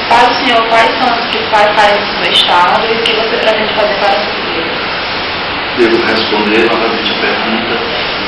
Para o senhor, quais são as principais tarefas do Estado e o que você pretende fazer para supri-las? Devo responder novamente a pergunta.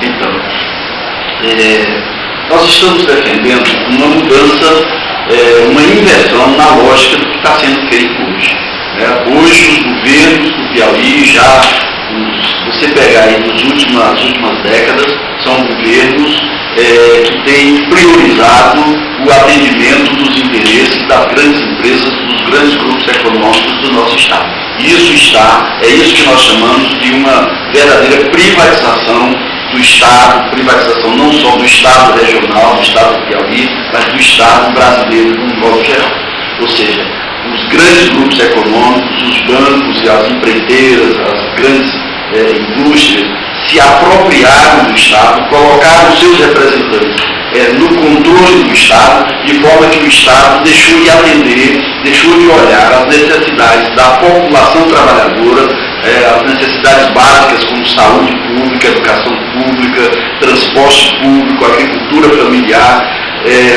Então, nós estamos defendendo uma mudança, uma inversão na lógica do que está sendo feito hoje. Hoje, os governos do Piauí, você pegar aí nas últimas décadas, são governos que têm priorizado o atendimento dos interesses das grandes empresas, dos grandes grupos econômicos do nosso Estado. É isso que nós chamamos de uma verdadeira privatização do Estado, privatização não só do Estado regional, do Estado do Piauí, mas do Estado brasileiro de um modo geral. Ou seja, os grandes grupos econômicos, os bancos e as empreiteiras, as grandes indústrias, se apropriaram do Estado, colocaram seus representantes no controle do Estado, de forma que o Estado deixou de atender, deixou de olhar as necessidades da população trabalhadora, as necessidades básicas como saúde pública, educação pública, transporte público, agricultura familiar,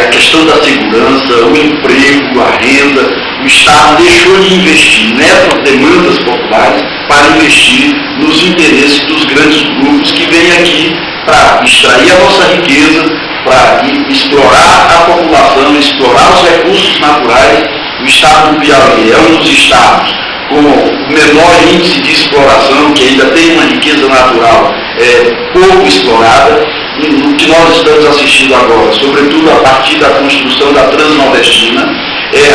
a questão da segurança, o emprego, a renda. O Estado deixou de investir nessas demandas populares para investir nos interesses dos grandes grupos que vêm aqui para extrair a nossa riqueza, para explorar a população, explorar os recursos naturais. O Estado do Piauí é um dos estados com o menor índice de exploração, que ainda tem uma riqueza natural pouco explorada. No que nós estamos assistindo agora, sobretudo a partir da construção da Transnordestina,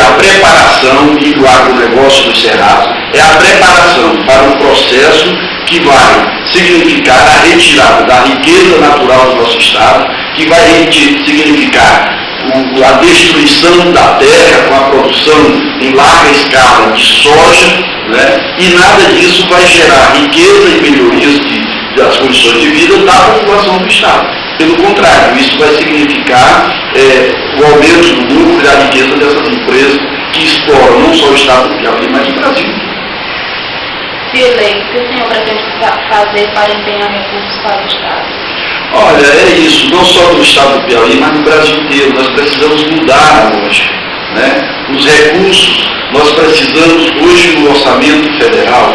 a preparação e do agronegócio do Cerrado, a preparação para um processo que vai significar a retirada da riqueza natural do nosso Estado, que vai significar a destruição da terra com a produção em larga escala de soja, e nada disso vai gerar riqueza e melhorias das condições de vida da população do Estado. Pelo contrário, isso vai significar o aumento do lucro e da riqueza dessas empresas que exploram não só o Estado do Piauí, mas o Brasil. Se eleito, o que o senhor pretende fazer para empenhar recursos para o Estado? Olha, é isso, não só do Estado do Piauí, mas no Brasil inteiro. Nós precisamos mudar a lógica. Os recursos, nós precisamos, hoje no orçamento federal,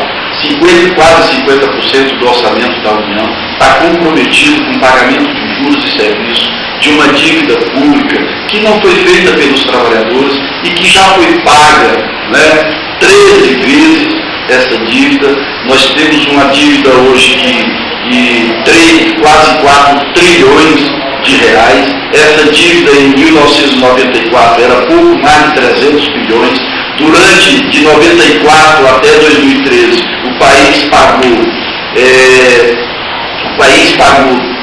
quase 50% do orçamento da União está comprometido com o pagamento de juros e serviços de uma dívida pública que não foi feita pelos trabalhadores e que já foi paga 13 vezes essa dívida. Nós temos uma dívida hoje de quase 4 trilhões de reais. Essa dívida em 1994 era pouco mais de 300 bilhões. De 94 até 2013, o país pagou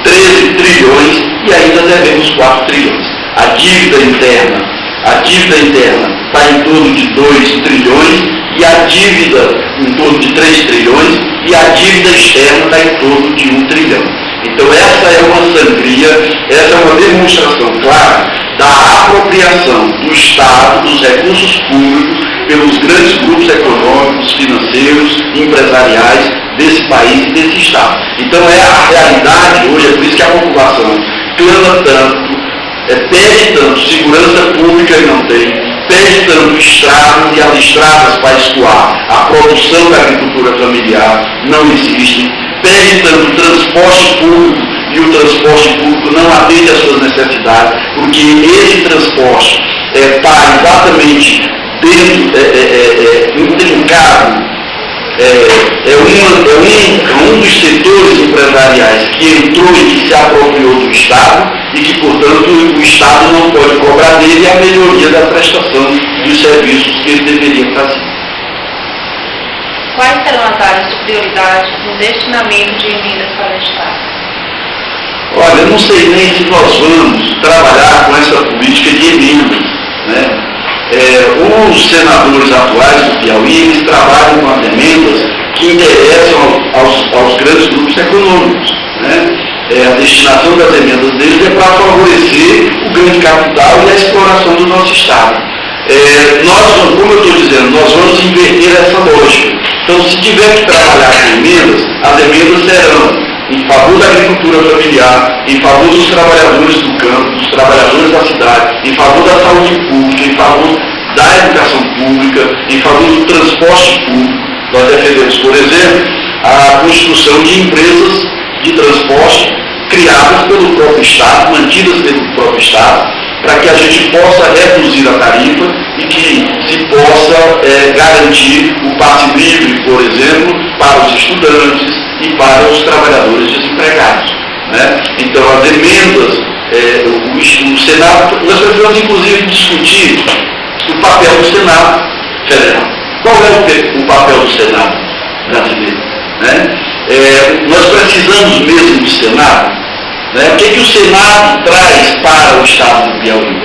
13 trilhões e ainda devemos 4 trilhões. A dívida interna está em torno de 2 trilhões e a dívida em torno de 3 trilhões e a dívida externa está em torno de 1 trilhão. Então essa é uma sangria, essa é uma demonstração clara da apropriação do Estado, dos recursos públicos, pelos grandes grupos econômicos, financeiros, empresariais desse país e desse Estado. Então é a realidade hoje, é por isso que a população clama tanto, pede tanto segurança pública e não tem, pede tanto estradas e as estradas para escoar a produção da agricultura familiar não existem, pede tanto transporte público e o transporte público não atende às suas necessidades, porque esse transporte está exatamente intrincado, um dos setores empresariais que entrou e que se apropriou do Estado e que, portanto, o Estado não pode cobrar dele a melhoria da prestação dos serviços que ele deveria fazer. Quais serão as áreas de prioridade no destinamento de emendas para o Estado? Olha, eu não sei nem se nós vamos trabalhar com essa política de emendas, os senadores atuais do Piauí, eles trabalham com as emendas que interessam aos grandes grupos econômicos. A destinação das emendas deles é para favorecer o grande capital e a exploração do nosso Estado. Como eu estou dizendo, nós vamos inverter essa lógica. Então, se tiver que trabalhar com emendas, as emendas serão em favor da agricultura familiar, em favor dos trabalhadores do campo, dos trabalhadores da cidade, em favor da saúde pública, em favor da educação pública, em favor do transporte público. Nós defendemos, por exemplo, a construção de empresas de transporte criadas pelo próprio Estado, mantidas pelo próprio Estado, para que a gente possa reduzir a tarifa e que se possa garantir o passe livre, por exemplo, para os estudantes e para os trabalhadores desempregados. Né? Então, as emendas, o Senado, nós precisamos inclusive discutir o papel do Senado Federal. Qual é o papel do Senado brasileiro? Né? Nós precisamos mesmo do Senado. Né? O que o Senado traz para o Estado do Piauí?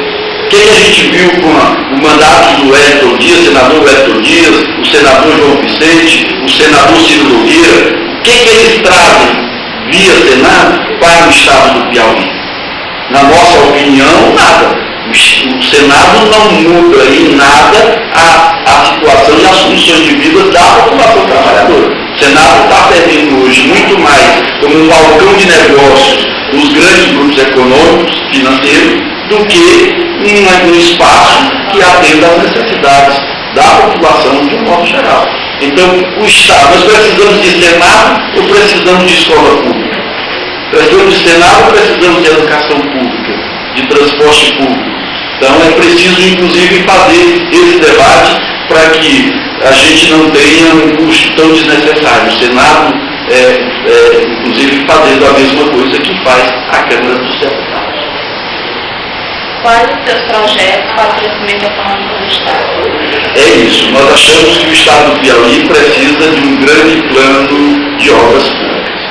O que a gente viu com o mandato do Wellington Dias, senador Wellington Dias, o senador João Vicente, o senador Ciro Nogueira? O que eles trazem via Senado para o Estado do Piauí? Na nossa opinião, nada. O Senado não muda em nada a situação e as condições de vida da população trabalhadora. O Senado está servindo hoje muito mais como um balcão de negócios dos grandes grupos econômicos, financeiros, do que um espaço que atenda às necessidades da população de um modo geral. Então, o Estado, nós precisamos de Senado ou precisamos de escola pública? Precisamos de Senado ou precisamos de educação pública, de transporte público? Então, é preciso, inclusive, fazer esse debate para que a gente não tenha um custo tão desnecessário. O Senado, inclusive, fazendo a mesma coisa que faz a Câmara dos Deputados. Quais os seus projetos para o crescimento econômico do Estado? É isso. Nós achamos que o Estado do Piauí precisa de um grande plano de obras públicas.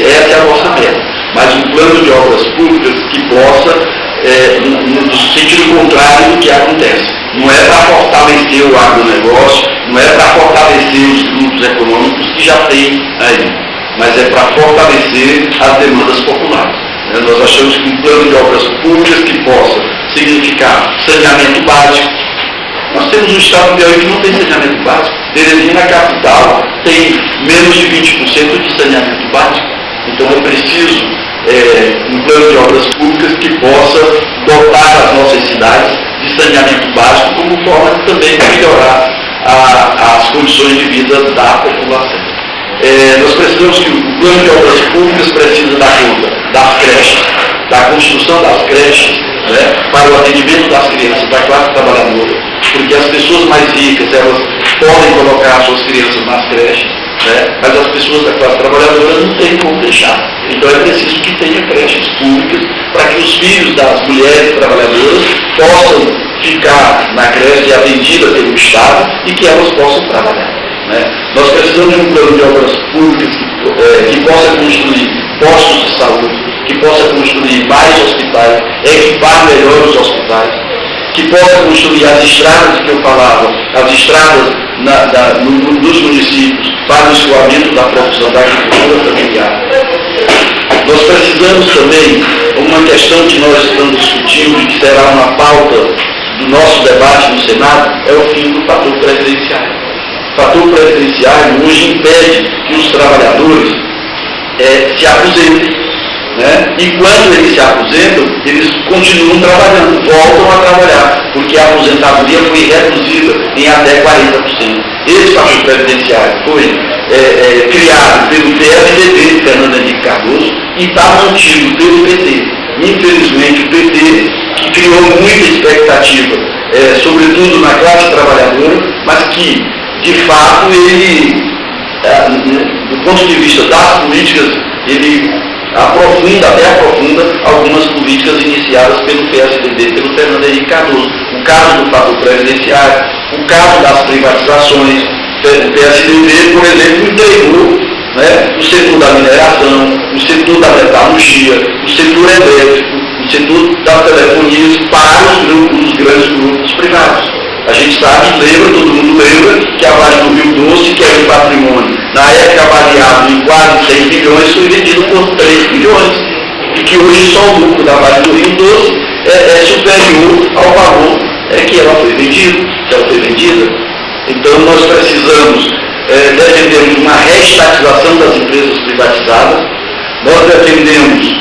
Essa é a nossa meta. Mas um plano de obras públicas que possa, no sentido contrário do que acontece. Não é para fortalecer o agronegócio, não é para fortalecer os grupos econômicos que já tem aí, mas é para fortalecer as demandas populares. Nós achamos que um plano de obras públicas que possa significar saneamento básico. Nós temos um Estado do Piauí que não tem saneamento básico. Teresina, na capital, tem menos de 20% de saneamento básico. Então é preciso um plano de obras públicas que possa dotar as nossas cidades de saneamento básico como forma de também melhorar as condições de vida da população. Nós precisamos que o plano de obras públicas precisa dar conta das creches, da construção das creches, né, para o atendimento das crianças da classe trabalhadora, porque as pessoas mais ricas, elas podem colocar suas crianças nas creches, né, mas as pessoas da classe trabalhadora não têm como deixar. Então é preciso que tenha creches públicas para que os filhos das mulheres trabalhadoras possam ficar na creche atendida pelo Estado e que elas possam trabalhar. Né? Nós precisamos de um plano de obras públicas que possa construir postos de saúde, que possa construir mais hospitais, equipar melhor os hospitais, que possa construir as estradas que eu falava, as estradas nos municípios para o escoamento da produção da agricultura familiar. Nós precisamos também, uma questão que nós estamos discutindo e que será uma pauta do nosso debate no Senado, é o fim do fator previdenciário. O fator previdenciário hoje impede que os trabalhadores se aposentem. Né? E quando eles se aposentam, eles continuam trabalhando, voltam a trabalhar, porque a aposentadoria foi reduzida em até 40%. Esse fator previdenciário foi criado pelo PSDB, Fernando Henrique Cardoso, e está mantido pelo PT. Infelizmente, o PT, que criou muita expectativa, sobretudo na classe trabalhadora, mas que, de fato, ele, do ponto de vista das políticas, ele até aprofunda algumas políticas iniciadas pelo PSDB, pelo Fernando Henrique Cardoso. O caso do fator previdenciário, o caso das privatizações. O PSDB, por exemplo, entregou, né, o setor da mineração, o setor da metalurgia, o setor elétrico, o setor da telefonia para os grandes grupos privados. A gente sabe, todo mundo lembra, que a Vale do Rio Doce, que era um patrimônio, na época avaliado em quase 100 bilhões, foi vendido por 3 bilhões. E que hoje só o lucro da Vale do Rio Doce é superior ao valor que ela foi vendida. Então nós precisamos, defendemos uma reestatização das empresas privatizadas, nós defendemos,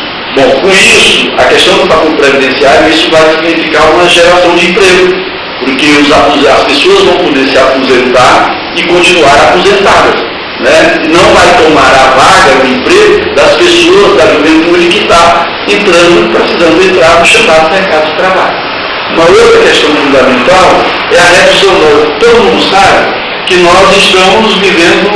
com isso, a questão do fator previdenciário, isso vai significar uma geração de emprego. Porque as pessoas vão poder se aposentar e continuar aposentadas, né? Não vai tomar a vaga, o emprego das pessoas da juventude que está precisando entrar no chamado mercado de trabalho. Uma outra questão fundamental é a redução. Todo mundo sabe que nós estamos vivendo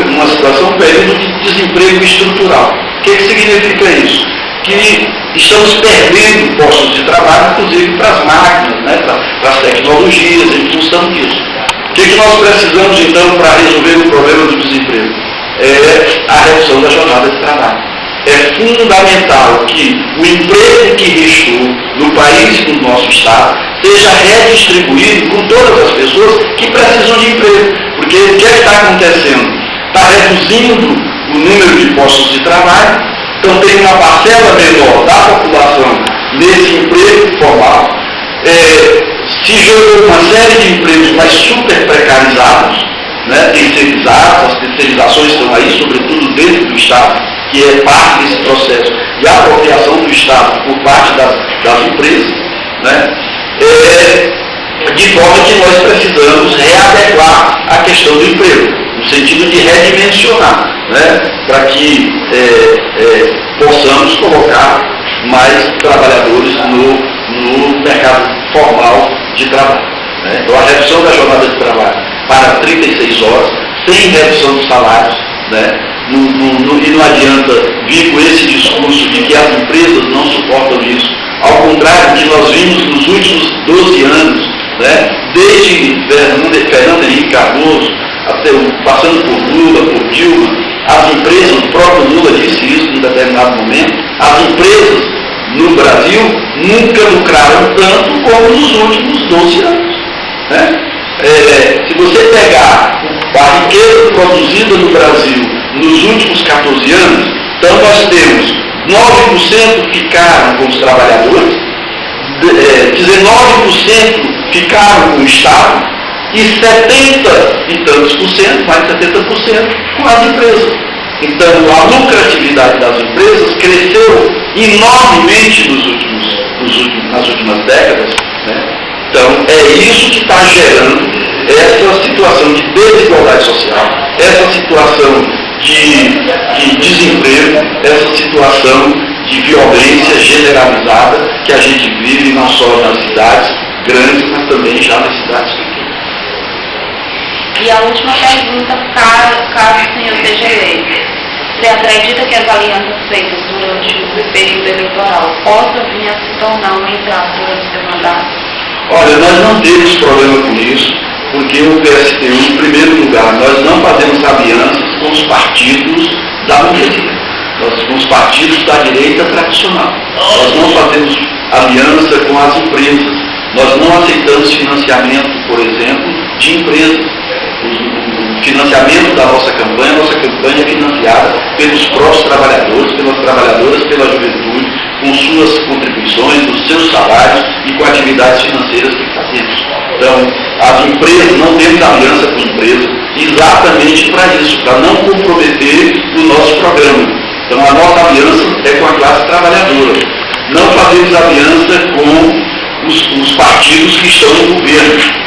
uma situação, um período de desemprego estrutural. O que significa isso? Que estamos perdendo postos de trabalho, inclusive para as máquinas, né, para as tecnologias, em função disso. O que nós precisamos, então, para resolver o problema do desemprego? É a redução da jornada de trabalho. É fundamental que o emprego que restou no país e no nosso Estado seja redistribuído com todas as pessoas que precisam de emprego. Porque o que está acontecendo? Está reduzindo o número de postos de trabalho, então tem uma parcela menor da população nesse emprego formal, se gerou uma série de empregos mais super precarizados, né, terceirizados, as terceirizações estão aí, sobretudo dentro do Estado, que é parte desse processo de apropriação do Estado por parte das empresas, né, de forma que nós precisamos readequar a questão do emprego, no sentido de redimensionar, né, para que possamos colocar mais trabalhadores no mercado formal de trabalho. Né? Então, a redução da jornada de trabalho para 36 horas, sem redução dos salários, né? E não adianta vir com esse discurso de que as empresas não suportam isso. Ao contrário do que nós vimos nos últimos 12 anos, né? Desde Fernando Henrique Cardoso, passando por Lula, por Dilma, as empresas, o próprio Lula disse isso em determinado momento, as empresas no Brasil nunca lucraram tanto como nos últimos 12 anos. Né? Se você pegar a riqueza produzida no Brasil nos últimos 14 anos, então nós temos 9% ficaram com os trabalhadores, 19% ficaram com o Estado e 70 e tantos por cento, mais de 70% com as empresas. Então a lucratividade das empresas cresceu enormemente nas últimas décadas. Né? Então é isso que está gerando essa situação de desigualdade social, essa situação de desemprego, essa situação de violência generalizada que a gente vive não só nas cidades grandes, mas também já nas cidades pequenas. E a última pergunta, caso o senhor seja eleito, você acredita que as alianças feitas durante o período eleitoral possam vir a se tornar um entrave durante o seu mandato? Olha, nós não temos problema com isso, porque o PSTU, em primeiro lugar, nós não fazemos alianças com os partidos da burguesia, com os partidos da direita tradicional. Nós não fazemos aliança com as empresas. Nós não aceitamos financiamento, por exemplo, de empresas. O financiamento da nossa campanha é financiada pelos próprios trabalhadores, pelas trabalhadoras, pela juventude, com suas contribuições, os seus salários e com atividades financeiras que fazemos. Então, as empresas, não temos aliança com empresas, exatamente para isso, para não comprometer o nosso programa. Então, a nossa aliança é com a classe trabalhadora. Não fazemos aliança com os partidos que estão no governo.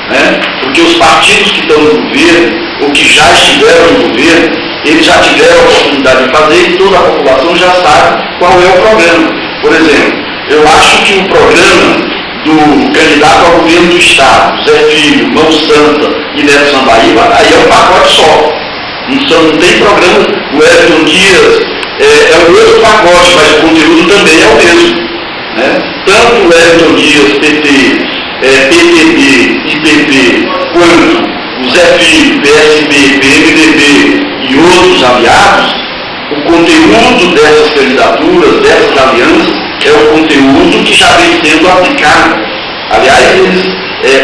Né? Porque os partidos que estão no governo, ou que já estiveram no governo, eles já tiveram a oportunidade de fazer e toda a população já sabe qual é o programa. Por exemplo, eu acho que o programa do candidato ao governo do Estado, Zé Filho, Mão Santa e Neto Sambaíba, aí é um pacote só. Não tem programa. O Everton Dias é um outro pacote, mas o conteúdo também é o mesmo. Né? Tanto o Everton Dias, PT, PTB e PP, quanto o Zé Filho, PSB, PMDB e outros aliados, o conteúdo dessas candidaturas, dessas alianças, é o conteúdo que já vem sendo aplicado. Aliás, eles,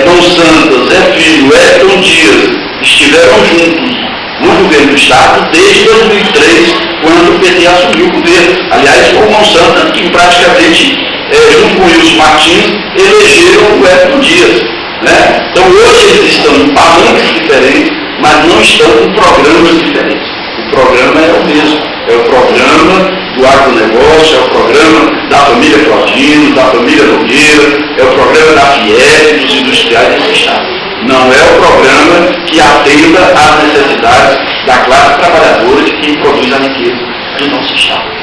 Mão Santa, Zé Filho, Everton Dias, estiveram juntos no governo do Estado desde 2003, quando o PT assumiu o governo. Aliás, foi o Mão Santa que praticamente, junto com o Wilson Martins, elegeram o Everton Dias. Né? Então hoje eles estão em palanques diferentes, mas não estão com programas diferentes. O programa é o mesmo, é o programa do agronegócio, é o programa da família Claudino, da família Nogueira, é o programa da FIEP, dos industriais desse Estado. não é o programa que atenda às necessidades da classe trabalhadora de quem produz a riqueza do nosso Estado.